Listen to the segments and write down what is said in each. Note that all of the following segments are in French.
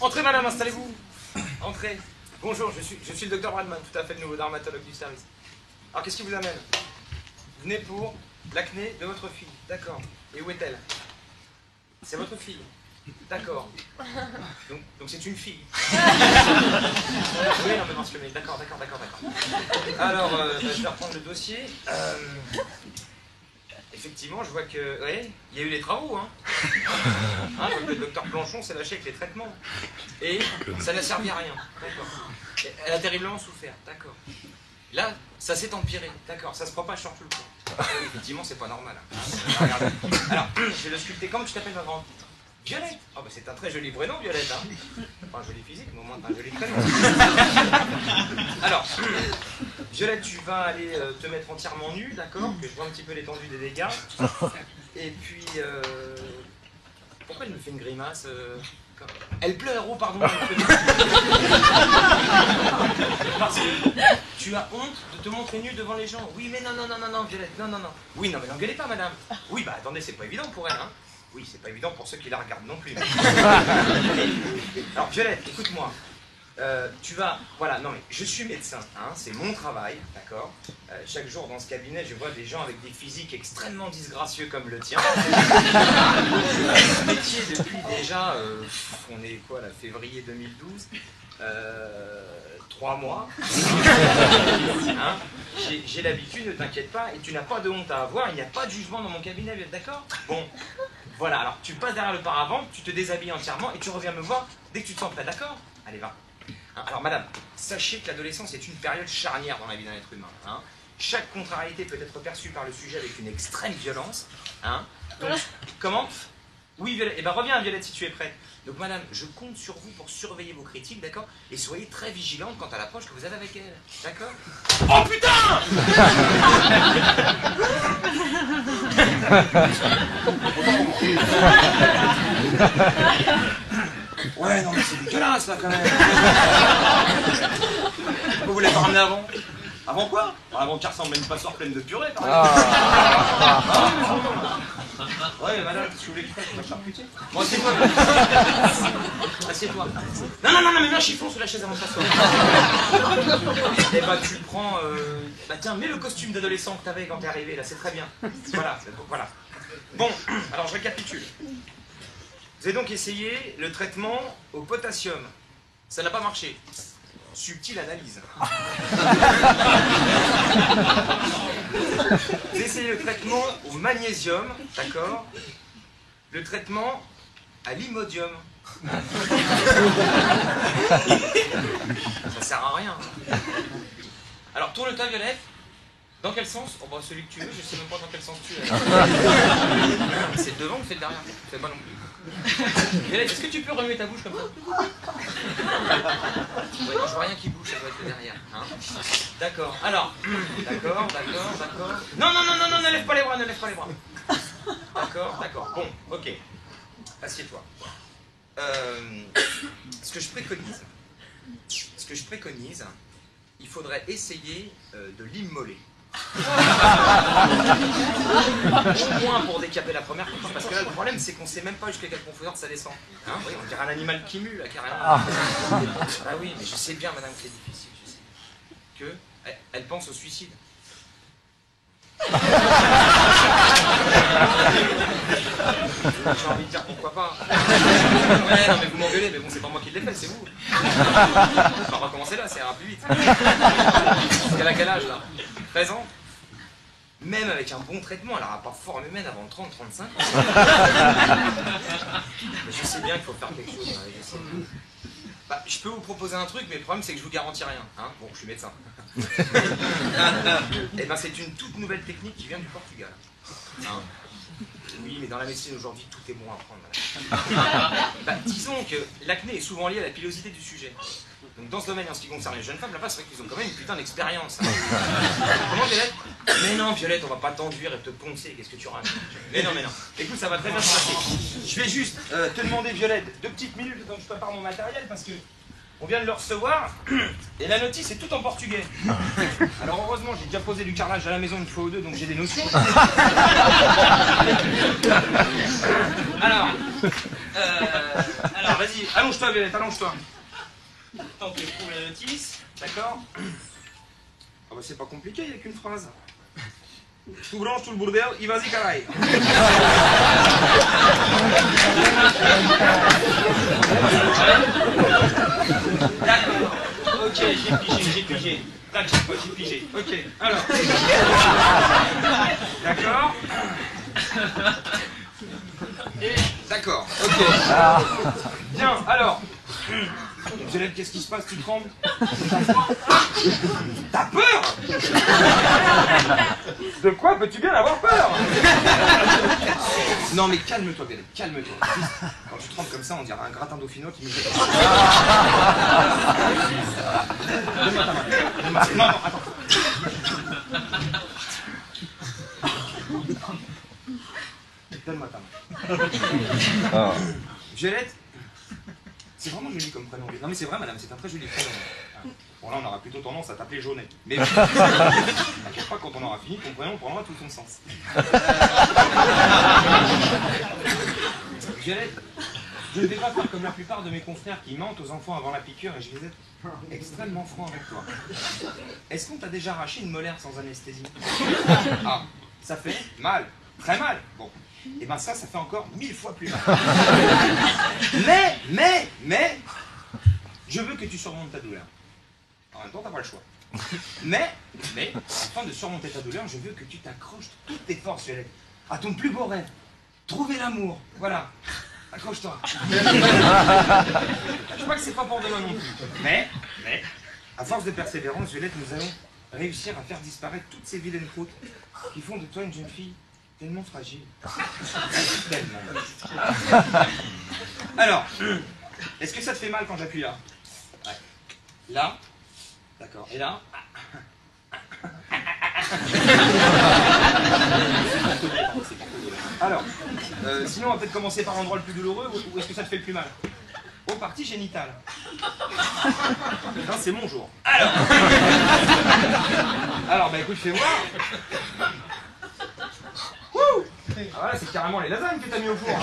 Entrez madame, installez-vous. Entrez. Bonjour, je suis le docteur Bradman, tout à fait le nouveau dermatologue du service. Alors qu'est-ce qui vous amène? Vous venez pour l'acné de votre fille. D'accord. Et où est-elle? C'est votre fille. D'accord. Donc c'est une fille. Oui, non mais mentionné. D'accord. Alors, je vais reprendre le dossier. Effectivement, je vois que... Oui, il y a eu les travaux, hein. Le docteur Planchon s'est lâché avec les traitements. Et ça n'a servi à rien. D'accord. Elle a terriblement souffert. D'accord. Là, ça s'est empiré. D'accord, ça se propage sur tout le corps. Effectivement, c'est pas normal. Hein. Regardez. Alors, je vais le sculpter. Comment tu t'appelles, ma grande? Violette. Oh, bah, c'est un très joli prénom, Violette. Hein. Pas un joli physique, mais au moins un joli prénom. Alors, Violette, tu vas aller te mettre entièrement nue, d'accord? Que je vois un petit peu l'étendue des dégâts. Et puis, pourquoi elle me fait une grimace Elle pleure, oh pardon. Parce que tu as honte de te montrer nue devant les gens. Oui, mais non, Violette, non. Oui, non, mais n'engueulez pas, madame. Oui, bah attendez, c'est pas évident pour elle, hein. Oui, c'est pas évident pour ceux qui la regardent non plus. Alors, Violette, écoute-moi. Tu vas... Voilà, non mais je suis médecin, hein, c'est mon travail, d'accord. Chaque jour dans ce cabinet, je vois des gens avec des physiques extrêmement disgracieux comme le tien. Ce métier depuis déjà, on est quoi là, février 2012, 3 mois. Hein, j'ai l'habitude, ne t'inquiète pas, et tu n'as pas de honte à avoir, il n'y a pas de jugement dans mon cabinet, d'accord? Bon, voilà, alors tu passes derrière le paravent, tu te déshabilles entièrement et tu reviens me voir dès que tu te sens prêt, d'accord? Allez, va. Alors madame, sachez que l'adolescence est une période charnière dans la vie d'un être humain. Hein. Chaque contrariété peut être perçue par le sujet avec une extrême violence. Hein. Donc, comment? Oui, Violette. Eh bien, reviens, Violette, si tu es prête. Donc madame, je compte sur vous pour surveiller vos critiques, d'accord? Et soyez très vigilante quant à l'approche que vous avez avec elle. D'accord? Oh putain! Ouais, non mais c'est dégueulasse là quand même. Pourquoi vous l'avez pas ramené avant? Avant quoi? Avant qu'elle ressemble à une passoire pleine de purée par exemple. Ouais madame, si vous voulez que je fasse, je vais charcutier. Bon, assieds-toi. Assieds-toi. Non, mais mets un chiffon sur la chaise avant de s'asseoir. Et bah tu prends... Bah tiens, mets le costume d'adolescent que t'avais quand t'es arrivé là, c'est très bien. Voilà. Bon, alors je récapitule. Vous avez donc essayé le traitement au potassium. Ça n'a pas marché. Subtile analyse. Vous avez essayé le traitement au magnésium, d'accord? Le traitement à l'imodium. Ça sert à rien. Alors tourne-toi, Violette. Dans quel sens? Oh bah celui que tu veux, je sais même pas dans quel sens tu es. C'est devant ou c'est le derrière? Je sais pas non plus. Violette, est-ce que tu peux remuer ta bouche comme ça? Ouais, je vois rien qui bouge, ça doit être le derrière. Hein, d'accord, alors. D'accord. Non, ne lève pas les bras, D'accord. Bon, ok. Assieds-toi. Ce que je préconise, il faudrait essayer de l'immoler. Au moins pour décaper la première fois, parce que là le problème c'est qu'on sait même pas jusqu'à quelle profondeur ça descend. Hein, oui, on dirait un animal qui mue là carrément. Ah oui, mais je sais bien madame que c'est difficile, je sais. Que elle pense au suicide. J'ai envie de dire pourquoi pas. Ouais, non mais vous m'engueulez, mais bon c'est pas moi qui l'ai fait, c'est vous. On va recommencer là, ça ira plus vite. Elle a quel âge là? 13 ans? Même avec un bon traitement, elle n'aura pas forme humaine avant 30-35 ans. Mais je sais bien qu'il faut faire quelque chose. Hein, bah, je peux vous proposer un truc, mais le problème c'est que je vous garantis rien. Hein, bon, je suis médecin. Et ben c'est une toute nouvelle technique qui vient du Portugal. Hein. Oui, mais dans la médecine aujourd'hui, tout est bon à prendre. Bah, disons que l'acné est souvent lié à la pilosité du sujet. Donc dans ce domaine, en ce qui concerne les jeunes femmes, là-bas, c'est vrai qu'ils ont quand même une putain d'expérience. Hein. Comment, Violette? Mais non, Violette, on va pas t'enduire et te poncer, qu'est-ce que tu racontes? Mais non. Écoute, ça va très bien se passer. Je vais juste te demander, Violette, 2 petites minutes donc je prépare mon matériel, parce que on vient de le recevoir, et la notice est toute en portugais. Alors heureusement, j'ai déjà posé du carrelage à la maison une fois ou deux, donc j'ai des notions. Alors, vas-y, allonge-toi, Violette, allonge-toi. Tant que je trouve la notice, d'accord? Ah bah c'est pas compliqué, il n'y a qu'une phrase. Tout branche, tout le bordel, y vas-y, caray. D'accord, ok, j'ai pigé. T'inquiète pas, j'ai pigé. Ok, alors. D'accord. Et d'accord, ok. Bien, alors. Violette, qu'est-ce qui se passe? Tu trembles? T'as peur? De quoi peux-tu bien avoir peur? Non mais calme-toi, Violette, calme-toi. Quand tu trembles comme ça, on dirait un gratin dauphinois qui me jette. Donne-moi ta main. Non, non, attends. Donne-moi ta main. Violette, c'est vraiment joli comme prénom. Non mais c'est vrai, madame, c'est un très joli prénom. Bon là, on aura plutôt tendance à t'appeler Jaunet. Mais t'inquiète pas, quand on aura fini, ton prénom prendra tout son sens. Violette, je ne vais pas faire comme la plupart de mes confrères qui mentent aux enfants avant la piqûre et je vais être extrêmement franc avec toi. Est-ce qu'on t'a déjà arraché une molaire sans anesthésie? Ah, ça fait mal, très mal. Bon, et ben ça fait encore 1000 fois plus mal. Mais, je veux que tu surmontes ta douleur. En même temps, t'as pas le choix. Mais, afin de surmonter ta douleur, je veux que tu t'accroches toutes tes forces, Violette, à ton plus beau rêve. Trouver l'amour, voilà. Accroche-toi. Je crois que c'est pas pour demain non plus. Mais, à force de persévérance, Violette, nous allons réussir à faire disparaître toutes ces vilaines croûtes qui font de toi une jeune fille tellement fragile. Tellement. Alors, est-ce que ça te fait mal quand j'appuie là? Ouais. Là? D'accord. Et là? Alors, sinon on va peut-être commencer par l'endroit le plus douloureux, ou est-ce que ça te fait le plus mal? Aux parties génitales. Non, c'est mon jour. Alors bah écoute, fais voir. Wouh! Ah voilà, c'est carrément les lasagnes que t'as mis au four.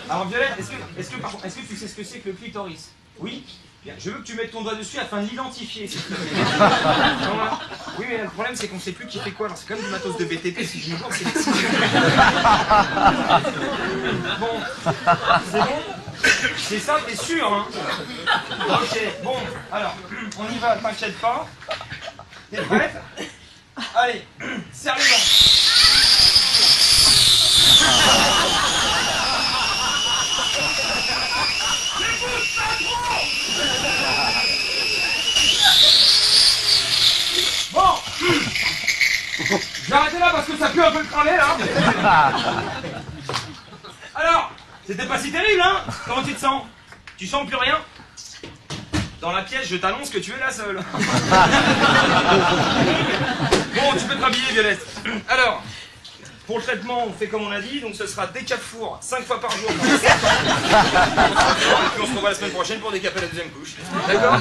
Alors Violette, est-ce que tu sais ce que c'est que le clitoris? Oui? Bien, je veux que tu mettes ton doigt dessus afin de l'identifier. Oui, mais le problème c'est qu'on ne sait plus qui fait quoi. Alors c'est comme du matos de BTP, si je me trompe, c'est les... Bon, c'est bon? C'est ça, t'es sûr, hein? Ok, bon, alors, on y va, t'inquiète pas. T'es prête? Allez, serre les dents. Bon, j'ai arrêté là parce que ça pue un peu le cramer là. Alors, c'était pas si terrible, hein? Comment tu te sens? Tu sens plus rien? Dans la pièce, je t'annonce que tu es la seule. Bon, tu peux te rhabiller, Violette. Alors, pour le traitement, on fait comme on a dit, donc ce sera décap four 5 fois par jour. Et puis on se revoit la semaine prochaine pour décaper la deuxième couche. D'accord?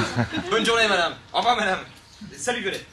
Bonne journée, madame. Au revoir, madame. Salut, Violette.